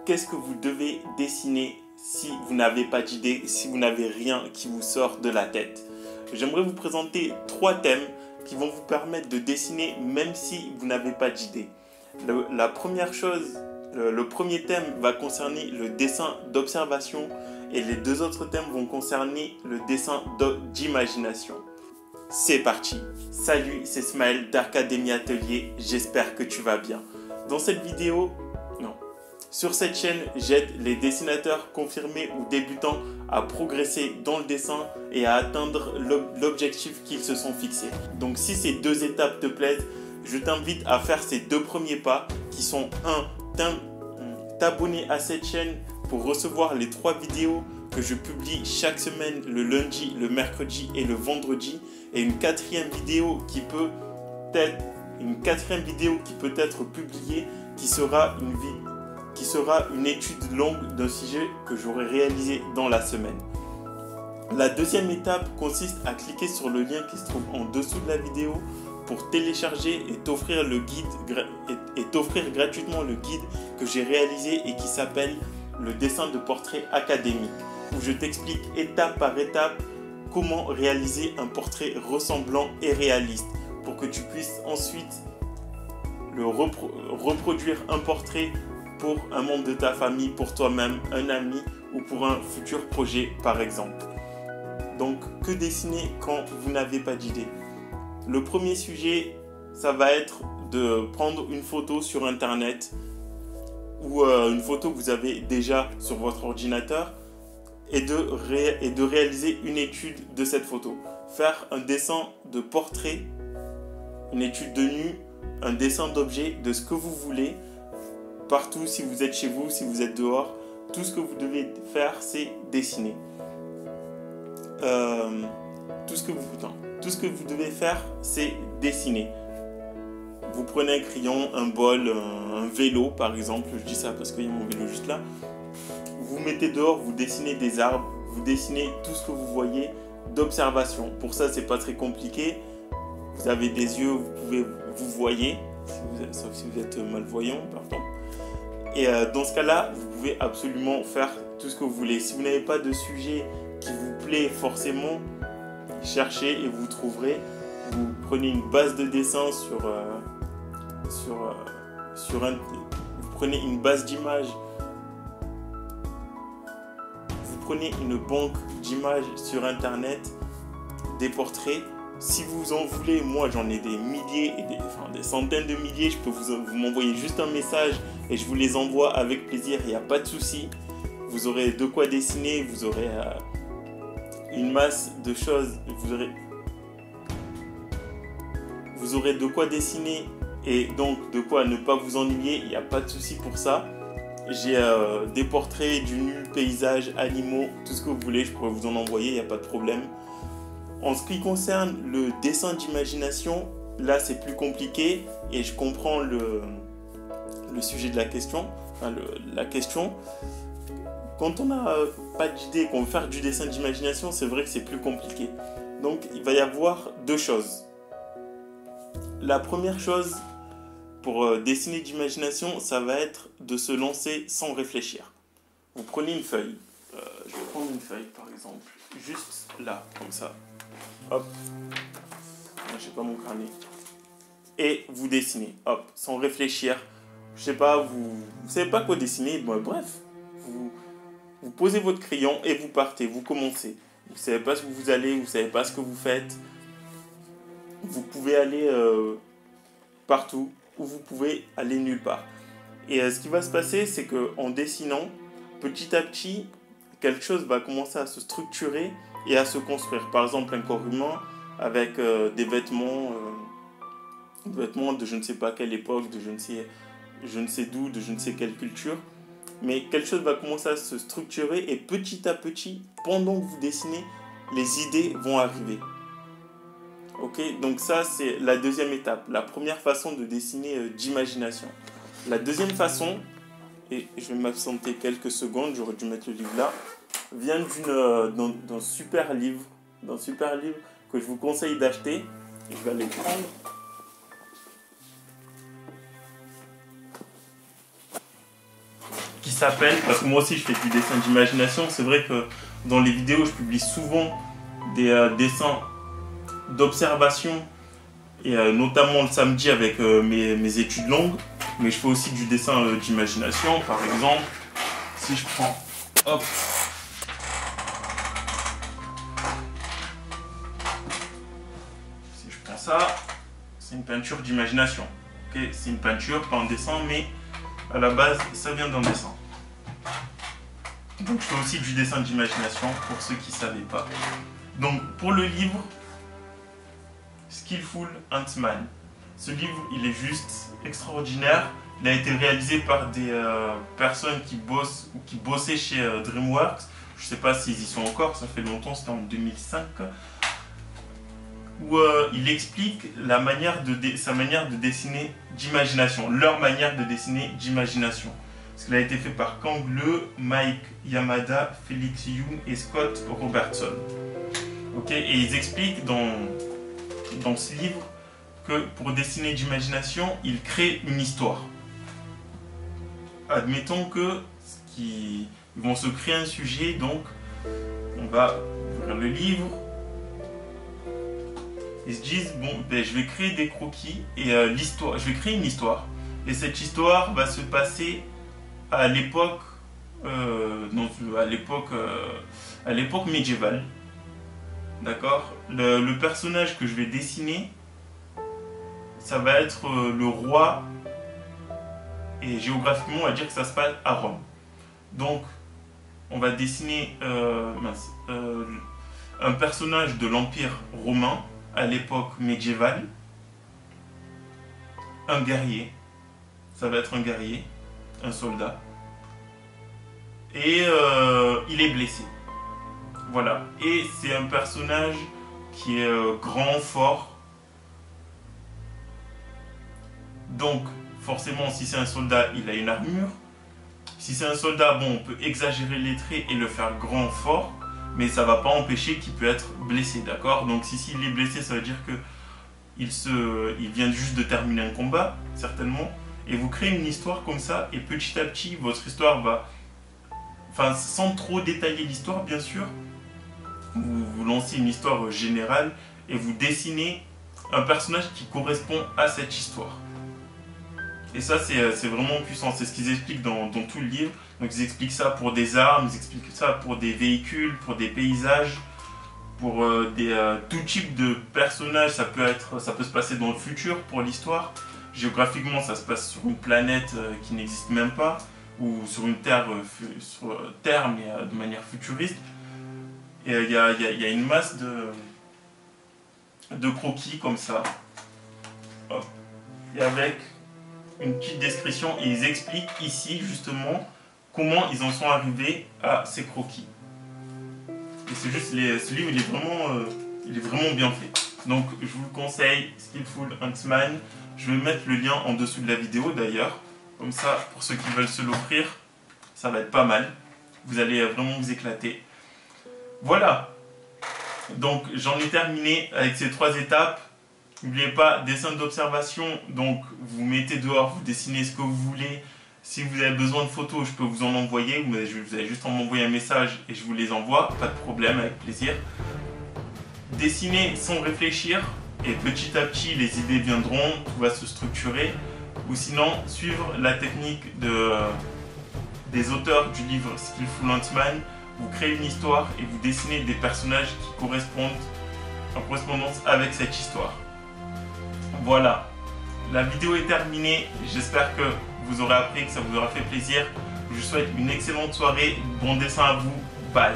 qu'est-ce que vous devez dessiner si vous n'avez pas d'idée, si vous n'avez rien qui vous sort de la tête. J'aimerais vous présenter 3 thèmes qui vont vous permettre de dessiner même si vous n'avez pas d'idée. La première chose, le premier thème va concerner le dessin d'observation et les 2 autres thèmes vont concerner le dessin d'imagination. C'est parti. Salut, c'est Smaël d'Arcademy Atelier, j'espère que tu vas bien. Dans cette vidéo, sur cette chaîne, j'aide les dessinateurs confirmés ou débutants à progresser dans le dessin et à atteindre l'objectif qu'ils se sont fixés. Donc si ces 2 étapes te plaisent, je t'invite à faire ces 2 premiers pas qui sont 1. T'abonner à cette chaîne pour recevoir les 3 vidéos que je publie chaque semaine le lundi, le mercredi et le vendredi, et une 4e vidéo qui peut être publiée qui sera une étude longue d'un sujet que j'aurai réalisé dans la semaine. La 2e étape consiste à cliquer sur le lien qui se trouve en dessous de la vidéo pour télécharger et t'offrir gratuitement le guide que j'ai réalisé et qui s'appelle le dessin de portrait académique, où je t'explique étape par étape comment réaliser un portrait ressemblant et réaliste pour que tu puisses ensuite reproduire un portrait pour un membre de ta famille, pour toi-même, un ami ou pour un futur projet par exemple. Donc, que dessiner quand vous n'avez pas d'idée? Le premier sujet, ça va être de prendre une photo sur internet ou une photo que vous avez déjà sur votre ordinateur et de réaliser une étude de cette photo. Faire un dessin de portrait, une étude de nu, un dessin d'objet, de ce que vous voulez. Partout, si vous êtes chez vous, si vous êtes dehors, tout ce que vous devez faire, c'est dessiner. Tout ce que vous devez faire, c'est dessiner. Vous prenez un crayon, un bol, un vélo par exemple. Je dis ça parce qu'il y a mon vélo juste là. Vous mettez dehors, vous dessinez des arbres, vous dessinez tout ce que vous voyez d'observation. Pour ça, c'est pas très compliqué. Vous avez des yeux, vous voyez, sauf si vous êtes malvoyant, pardon. Et dans ce cas-là, vous pouvez absolument faire tout ce que vous voulez. Si vous n'avez pas de sujet qui vous plaît forcément, cherchez et vous trouverez. Vous prenez une base de dessin vous prenez une base d'images. Vous prenez une banque d'images sur internet, des portraits. Si vous en voulez, moi j'en ai des milliers et des centaines de milliers. Je peux vous m'envoyer juste un message et je vous les envoie avec plaisir. Il n'y a pas de souci. Vous aurez de quoi dessiner. Vous aurez une masse de choses. Vous aurez de quoi dessiner et donc de quoi ne pas vous ennuyer. Il n'y a pas de souci pour ça. J'ai des portraits du nu, paysages, animaux, tout ce que vous voulez. Je pourrais vous en envoyer. Il n'y a pas de problème. En ce qui concerne le dessin d'imagination, là c'est plus compliqué et je comprends le sujet de la question. La question, quand on n'a pas d'idée, qu'on veut faire du dessin d'imagination, c'est vrai que c'est plus compliqué. Donc il va y avoir 2 choses. La première chose pour dessiner d'imagination, ça va être de se lancer sans réfléchir. Vous prenez une feuille. Je vais prendre une feuille par exemple, juste là, comme ça. Hop, je sais pas mon carnet. Et vous dessinez, hop, sans réfléchir. Je sais pas, vous savez pas quoi dessiner. Bon, bref, vous posez votre crayon et vous partez, vous commencez. Vous savez pas ce que vous allez, vous savez pas ce que vous faites. Vous pouvez aller partout ou vous pouvez aller nulle part. Et ce qui va se passer, c'est que en dessinant, petit à petit, quelque chose va commencer à se structurer et à se construire. Par exemple, un corps humain avec des vêtements de je ne sais pas quelle époque, de je ne sais d'où, de je ne sais quelle culture. Mais quelque chose va commencer à se structurer et petit à petit, pendant que vous dessinez, les idées vont arriver. Ok, donc ça c'est la 2e étape, la première façon de dessiner d'imagination. La 2e façon, et je vais m'absenter quelques secondes, j'aurais dû mettre le livre là, vient d'un super livre que je vous conseille d'acheter. Je vais aller le prendre. Qui s'appelle, parce que moi aussi je fais du dessin d'imagination, c'est vrai que dans les vidéos je publie souvent des dessins d'observation, et notamment le samedi avec mes études longues, mais je fais aussi du dessin d'imagination. Par exemple, si je prends, hop, si je prends ça, c'est une peinture d'imagination. Okay, c'est une peinture, pas un dessin, mais à la base, ça vient d'un dessin. Donc je fais aussi du dessin d'imagination pour ceux qui ne savaient pas. Donc pour le livre Skillful Ant-Man, ce livre il est juste extraordinaire. Il a été réalisé par des personnes qui bossent ou qui bossaient chez DreamWorks. Je ne sais pas s'ils y sont encore, ça fait longtemps, c'était en 2005. Où il explique sa manière de dessiner d'imagination, leur manière de dessiner d'imagination. Parce qu'il a été fait par Kang Le, Mike Yamada, Felix Yoon et Scott Robertson. Okay, et ils expliquent dans ce livre que pour dessiner d'imagination, ils créent une histoire. Admettons que ils vont se créer un sujet, donc on va ouvrir le livre. Ils se disent, bon, ben, je vais créer des croquis et je vais créer une histoire. Et cette histoire va se passer à l'époque médiévale. D'accord? Le personnage que je vais dessiner, ça va être le roi, et géographiquement, on va dire que ça se passe à Rome. Donc, on va dessiner un personnage de l'Empire romain à l'époque médiévale, un guerrier, ça va être un guerrier, un soldat, et il est blessé. Voilà, et c'est un personnage qui est grand, fort. Donc, forcément, si c'est un soldat, il a une armure. Si c'est un soldat, bon, on peut exagérer les traits et le faire grand, fort, mais ça ne va pas empêcher qu'il peut être blessé, d'accord? Donc, s'il est blessé, ça veut dire que il vient juste de terminer un combat, certainement, et vous créez une histoire comme ça, et petit à petit, votre histoire va... Enfin, sans trop détailler l'histoire, bien sûr, vous lancez une histoire générale et vous dessinez un personnage qui correspond à cette histoire. Et ça, c'est vraiment puissant. C'est ce qu'ils expliquent dans tout le livre. Donc, ils expliquent ça pour des armes, ils expliquent ça pour des véhicules, pour des paysages, pour tout type de personnages. Ça peut se passer dans le futur pour l'histoire. Géographiquement, ça se passe sur une planète qui n'existe même pas, ou sur une terre, mais de manière futuriste. Et il y a une masse de croquis comme ça. Hop. Et avec une petite description, et ils expliquent ici justement comment ils en sont arrivés à ces croquis. Et c'est juste, ce livre il est vraiment bien fait. Donc je vous le conseille, Skillful Ant-Man. Je vais mettre le lien en dessous de la vidéo d'ailleurs. Comme ça, pour ceux qui veulent se l'offrir, ça va être pas mal. Vous allez vraiment vous éclater. Voilà. Donc j'en ai terminé avec ces 3 étapes. N'oubliez pas, dessin d'observation, donc vous mettez dehors, vous dessinez ce que vous voulez. Si vous avez besoin de photos, je peux vous en envoyer. Vous avez juste à m'envoyer un message et je vous les envoie. Pas de problème, avec plaisir. Dessinez sans réfléchir et petit à petit, les idées viendront, tout va se structurer. Ou sinon, suivre la technique des auteurs du livre Skillful Ant-Man. Vous créez une histoire et vous dessinez des personnages qui correspondent en correspondance avec cette histoire. Voilà, la vidéo est terminée. J'espère que vous aurez appris, que ça vous aura fait plaisir. Je vous souhaite une excellente soirée. Bon dessin à vous. Bye.